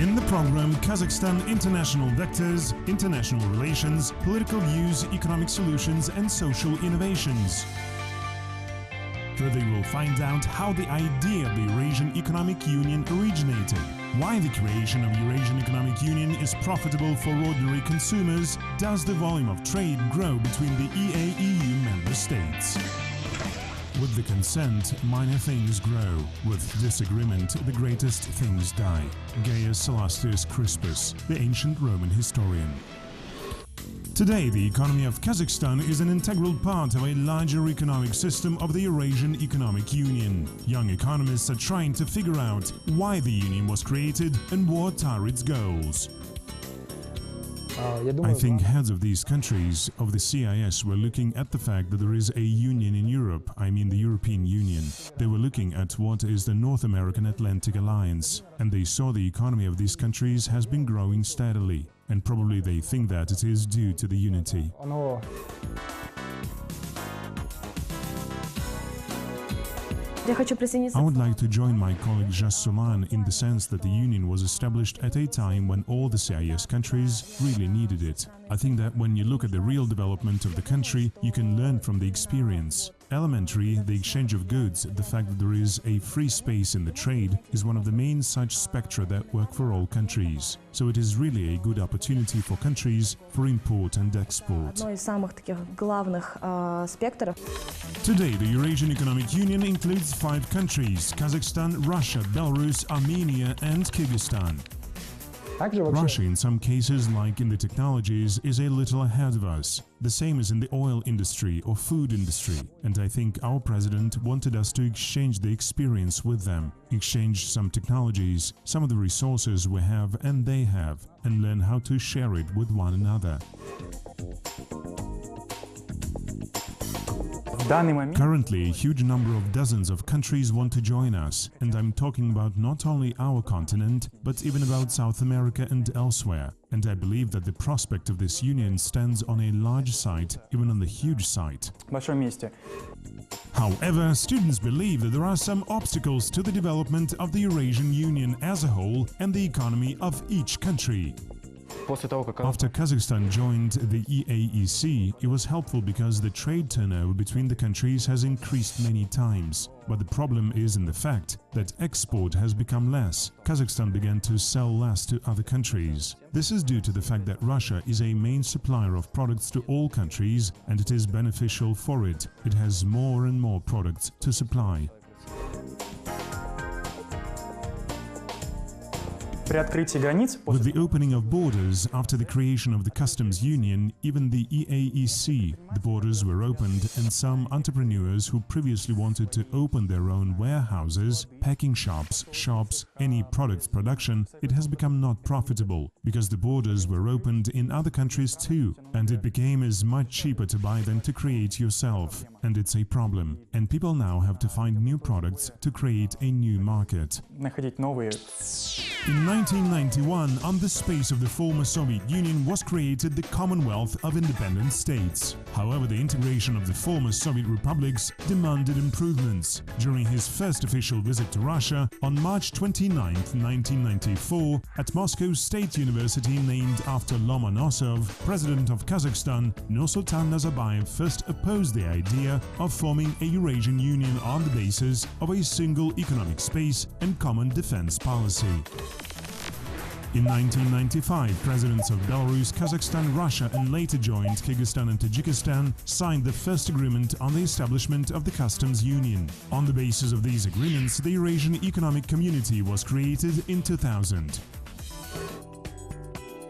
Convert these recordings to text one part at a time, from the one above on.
In the program Kazakhstan International Vectors, International Relations, Political Views, Economic Solutions and Social Innovations. Further, you will find out how the idea of the Eurasian Economic Union originated, why the creation of Eurasian Economic Union is profitable for ordinary consumers, does the volume of trade grow between the EAEU member states. With the consent, minor things grow. With disagreement, the greatest things die. Gaius Sallustius Crispus, the ancient Roman historian. Today, the economy of Kazakhstan is an integral part of a larger economic system of the Eurasian Economic Union. Young economists are trying to figure out why the union was created and what are its goals. I think heads of these countries of the CIS were looking at the fact that there is a union in Europe, I mean the European Union. They were looking at what is the North American Atlantic Alliance, and they saw the economy of these countries has been growing steadily, and probably they think that it is due to the unity. I would like to join my colleague Jassoman in the sense that the Union was established at a time when all the CIS countries really needed it. I think that when you look at the real development of the country, you can learn from the experience. Elementary, the exchange of goods, the fact that there is a free space in the trade is one of the main such spectra that work for all countries. So it is really a good opportunity for countries for import and export. Today, the Eurasian Economic Union includes 5 countries: Kazakhstan, Russia, Belarus, Armenia and Kyrgyzstan. Russia, in some cases, like in the technologies, is a little ahead of us. The same as in the oil industry or food industry. And I think our president wanted us to exchange the experience with them, exchange some technologies, some of the resources we have and they have, and learn how to share it with one another. Currently, a huge number of dozens of countries want to join us, and I'm talking about not only our continent, but even about South America and elsewhere. And I believe that the prospect of this union stands on a large site, even on the huge site. However, students believe that there are some obstacles to the development of the Eurasian Union as a whole and the economy of each country. After Kazakhstan joined the EAEC, it was helpful because the trade turnover between the countries has increased many times. But the problem is in the fact that export has become less. Kazakhstan began to sell less to other countries. This is due to the fact that Russia is a main supplier of products to all countries, and it is beneficial for it. It has more and more products to supply. With the opening of borders after the creation of the customs union, even the EAEC, the borders were opened, and some entrepreneurs who previously wanted to open their own warehouses, packing shops, any products production, it has become not profitable, because the borders were opened in other countries too, and it became as much cheaper to buy than to create yourself, and it's a problem. And people now have to find new products to create a new market. In 1991, on the space of the former Soviet Union was created the Commonwealth of Independent States. However, the integration of the former Soviet republics demanded improvements. During his first official visit to Russia on March 29, 1994, at Moscow State University named after Lomonosov, president of Kazakhstan, Nursultan Nazarbayev first opposed the idea of forming a Eurasian Union on the basis of a single economic space and common defense policy. In 1995, presidents of Belarus, Kazakhstan, Russia and later joined Kyrgyzstan and Tajikistan signed the first agreement on the establishment of the customs union. On the basis of these agreements, the Eurasian Economic Community was created in 2000.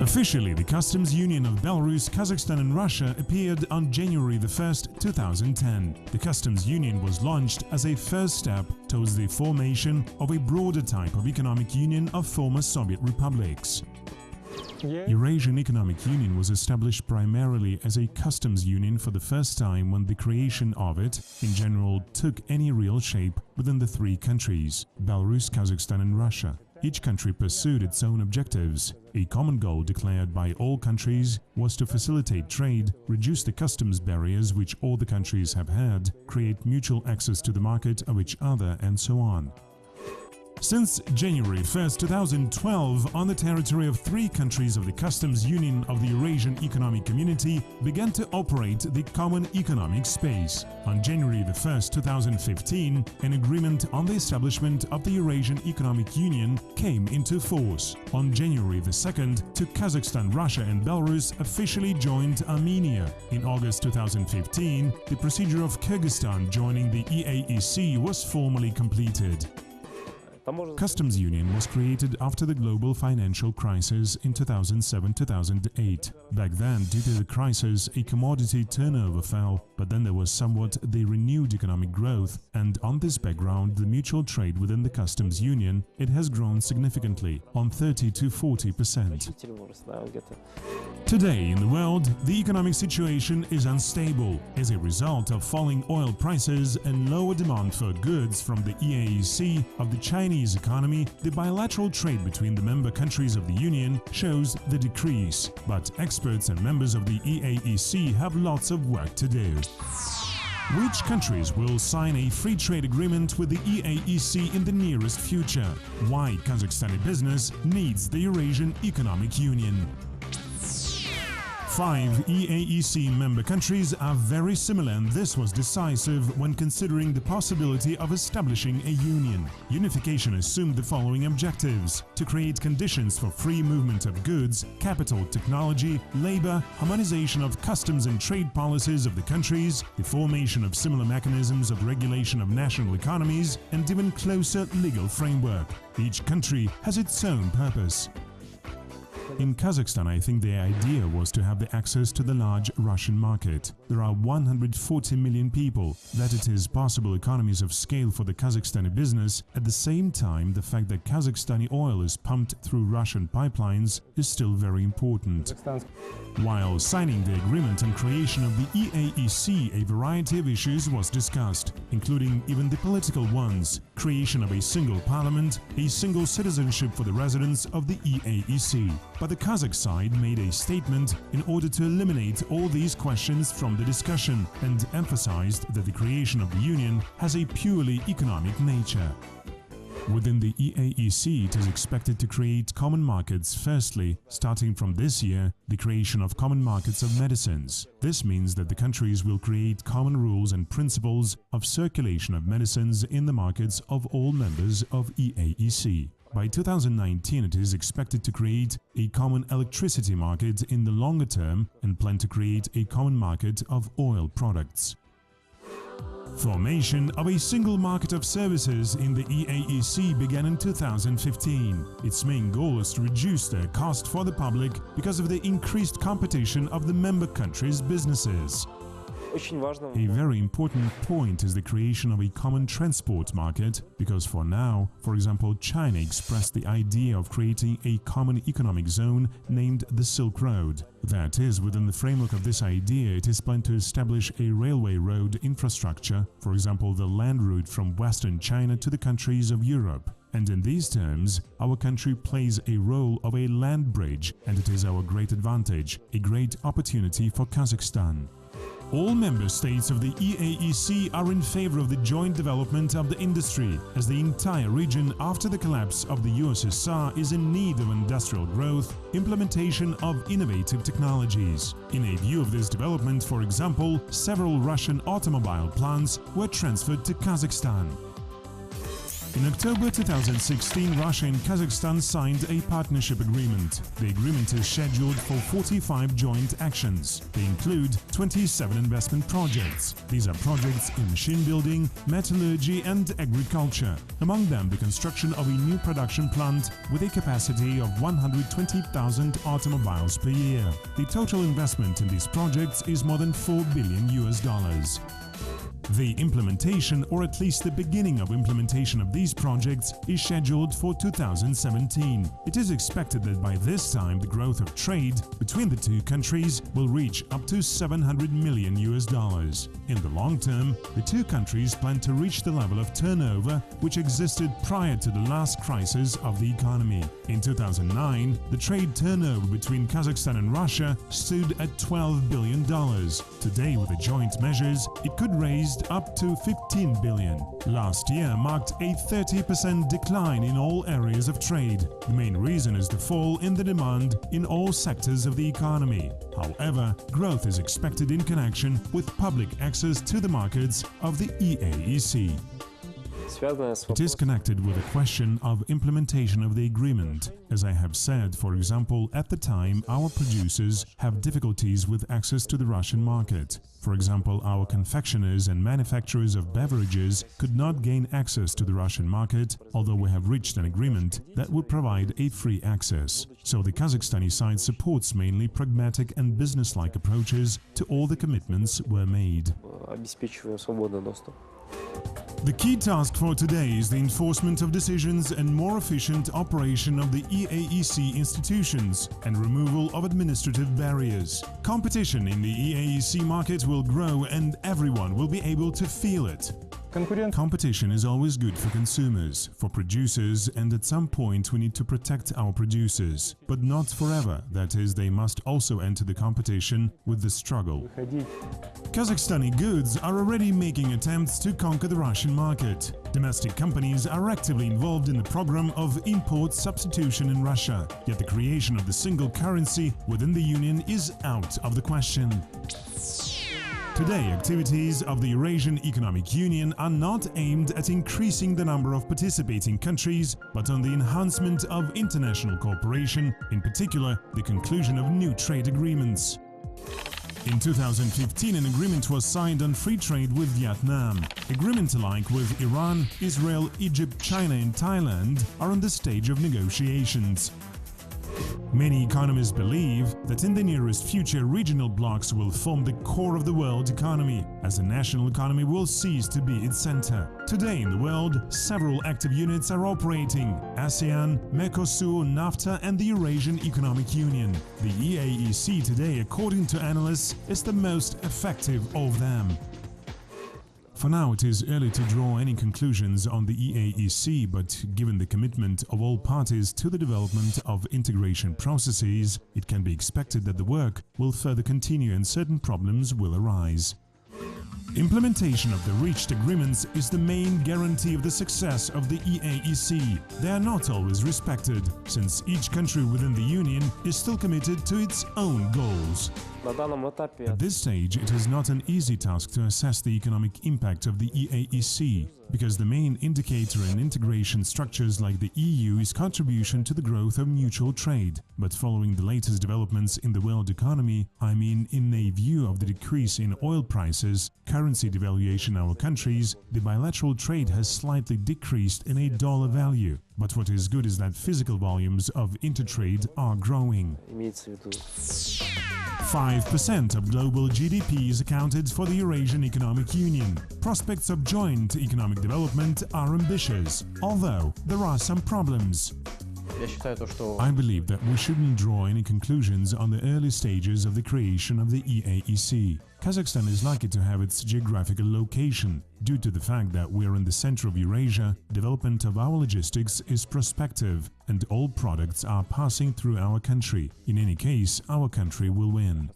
Officially, the customs union of Belarus, Kazakhstan and Russia appeared on January 1, 2010. The customs union was launched as a first step towards the formation of a broader type of economic union of former Soviet republics. Eurasian Economic Union was established primarily as a customs union for the first time when the creation of it, in general, took any real shape within the 3 countries – Belarus, Kazakhstan and Russia. Each country pursued its own objectives. A common goal declared by all countries was to facilitate trade, reduce the customs barriers which all the countries have had, create mutual access to the market of each other, and so on. Since January 1, 2012, on the territory of 3 countries of the Customs Union of the Eurasian Economic Community began to operate the Common Economic Space. On January 1, 2015, an agreement on the establishment of the Eurasian Economic Union came into force. On January 2, Kazakhstan, Russia and Belarus officially joined Armenia. In August 2015, the procedure of Kyrgyzstan joining the EAEU was formally completed. Customs Union was created after the global financial crisis in 2007-2008. Back then, due to the crisis, a commodity turnover fell, but then there was somewhat the renewed economic growth, and on this background, the mutual trade within the Customs Union, it has grown significantly, on 30 to 40%. Today in the world, the economic situation is unstable as a result of falling oil prices and lower demand for goods from the EAEU of the Chinese economy. The bilateral trade between the member countries of the Union shows the decrease, but experts and members of the EAEU have lots of work to do. Which countries will sign a free trade agreement with the EAEU in the nearest future? Why Kazakhstani business needs the Eurasian Economic Union? 5 EAEU member countries are very similar, and this was decisive when considering the possibility of establishing a union. Unification assumed the following objectives: to create conditions for free movement of goods, capital, technology, labor, harmonization of customs and trade policies of the countries, the formation of similar mechanisms of regulation of national economies, and even closer legal framework. Each country has its own purpose. In Kazakhstan, I think the idea was to have the access to the large Russian market. There are 140 million people, that it is possible economies of scale for the Kazakhstani business. At the same time, the fact that Kazakhstani oil is pumped through Russian pipelines is still very important. While signing the agreement on creation of the EAEU, a variety of issues was discussed, including even the political ones: creation of a single parliament, a single citizenship for the residents of the EAEU. But the Kazakh side made a statement in order to eliminate all these questions from the discussion and emphasized that the creation of the union has a purely economic nature. Within the EAEU, it is expected to create common markets. Firstly, starting from this year, the creation of common markets of medicines. This means that the countries will create common rules and principles of circulation of medicines in the markets of all members of EAEU. By 2019, it is expected to create a common electricity market in the longer term and plan to create a common market of oil products. Formation of a single market of services in the EAEU began in 2015. Its main goal is to reduce the cost for the public because of the increased competition of the member countries' businesses. A very important point is the creation of a common transport market, because for now, for example, China expressed the idea of creating a common economic zone named the Silk Road. That is, within the framework of this idea, it is planned to establish a railway road infrastructure, for example, the land route from Western China to the countries of Europe. And in these terms, our country plays a role of a land bridge, and it is our great advantage, a great opportunity for Kazakhstan. All member states of the EAEU are in favor of the joint development of the industry, as the entire region after the collapse of the USSR is in need of industrial growth, implementation of innovative technologies. In a view of this development, for example, several Russian automobile plants were transferred to Kazakhstan. In October 2016, Russia and Kazakhstan signed a partnership agreement. The agreement is scheduled for 45 joint actions. They include 27 investment projects. These are projects in machine building, metallurgy and agriculture. Among them, the construction of a new production plant with a capacity of 120,000 automobiles per year. The total investment in these projects is more than $4 billion. The implementation, or at least the beginning of implementation of these projects, is scheduled for 2017. It is expected that by this time the growth of trade between the two countries will reach up to $700 million. In the long term, the two countries plan to reach the level of turnover which existed prior to the last crisis of the economy. In 2009, the trade turnover between Kazakhstan and Russia stood at $12 billion. Today, with the joint measures, it could raise increased up to 15 billion. Last year marked a 30% decline in all areas of trade. The main reason is the fall in the demand in all sectors of the economy. However, growth is expected in connection with public access to the markets of the EAEC. It is connected with the question of implementation of the agreement. As I have said, for example, at the time our producers have difficulties with access to the Russian market. For example, our confectioners and manufacturers of beverages could not gain access to the Russian market, although we have reached an agreement that would provide a free access. So the Kazakhstani side supports mainly pragmatic and business-like approaches to all the commitments were made. The key task for today is the enforcement of decisions and more efficient operation of the EAEC institutions and removal of administrative barriers. Competition in the EAEC market will grow and everyone will be able to feel it. Competition is always good for consumers, for producers, and at some point we need to protect our producers. But not forever, that is, they must also enter the competition with the struggle. Kazakhstani goods are already making attempts to conquer the Russian market. Domestic companies are actively involved in the program of import substitution in Russia, yet the creation of the single currency within the Union is out of the question. Today, activities of the Eurasian Economic Union are not aimed at increasing the number of participating countries, but on the enhancement of international cooperation, in particular, the conclusion of new trade agreements. In 2015, an agreement was signed on free trade with Vietnam. Agreements alike with Iran, Israel, Egypt, China and Thailand are on the stage of negotiations. Many economists believe that in the nearest future regional blocs will form the core of the world economy, as the national economy will cease to be its center. Today in the world, several active units are operating: ASEAN, Mercosur, NAFTA and the Eurasian Economic Union. The EAEC today, according to analysts, is the most effective of them. For now, it is early to draw any conclusions on the EAEC, but given the commitment of all parties to the development of integration processes, it can be expected that the work will further continue and certain problems will arise. Implementation of the reached agreements is the main guarantee of the success of the EAEC. They are not always respected, since each country within the Union is still committed to its own goals. At this stage, it is not an easy task to assess the economic impact of the EAEC, because the main indicator in integration structures like the EU is contribution to the growth of mutual trade. But following the latest developments in the world economy, I mean in a view of the decrease in oil prices, currency devaluation in our countries, the bilateral trade has slightly decreased in a dollar value. But what is good is that physical volumes of intertrade are growing. 5% of global GDP is accounted for the Eurasian Economic Union. Prospects of joint economic development are ambitious, although there are some problems. I believe that we shouldn't draw any conclusions on the early stages of the creation of the EAEC. Kazakhstan is lucky to have its geographical location. Due to the fact that we are in the center of Eurasia, development of our logistics is prospective and all products are passing through our country. In any case, our country will win.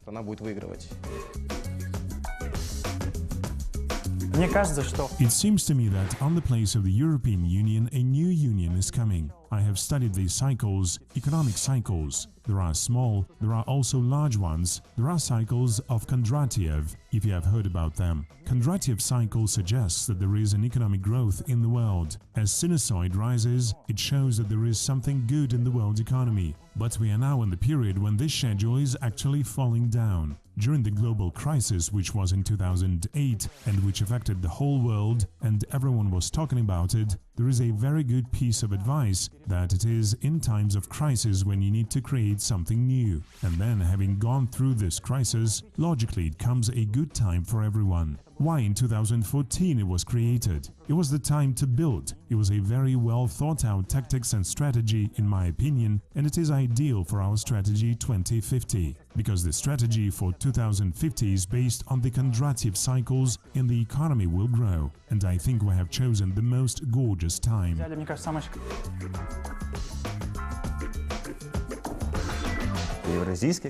It seems to me that on the place of the European Union, a new union is coming. I have studied these cycles, economic cycles. There are small, there are also large ones. There are cycles of Kondratiev, if you have heard about them. Kondratiev cycle suggests that there is an economic growth in the world. As sinusoid rises, it shows that there is something good in the world economy. But we are now in the period when this schedule is actually falling down. During the global crisis, which was in 2008 and which affected the whole world and everyone was talking about it, there is a very good piece of advice that it is in times of crisis when you need to create something new. And then, having gone through this crisis, logically it comes a good time for everyone. Why in 2014 it was created? It was the time to build. It was a very well thought out tactics and strategy, in my opinion, and it is ideal for our strategy 2050. Because the strategy for 2050 is based on the Kondratiev cycles and the economy will grow. And I think we have chosen the most gorgeous time.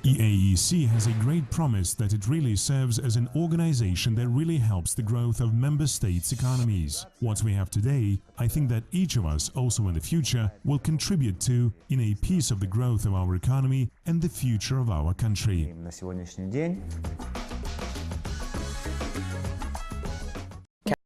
EAEC has a great promise that it really serves as an organization that really helps the growth of member states' economies. What we have today, I think that each of us also in the future will contribute to in a piece of the growth of our economy and the future of our country.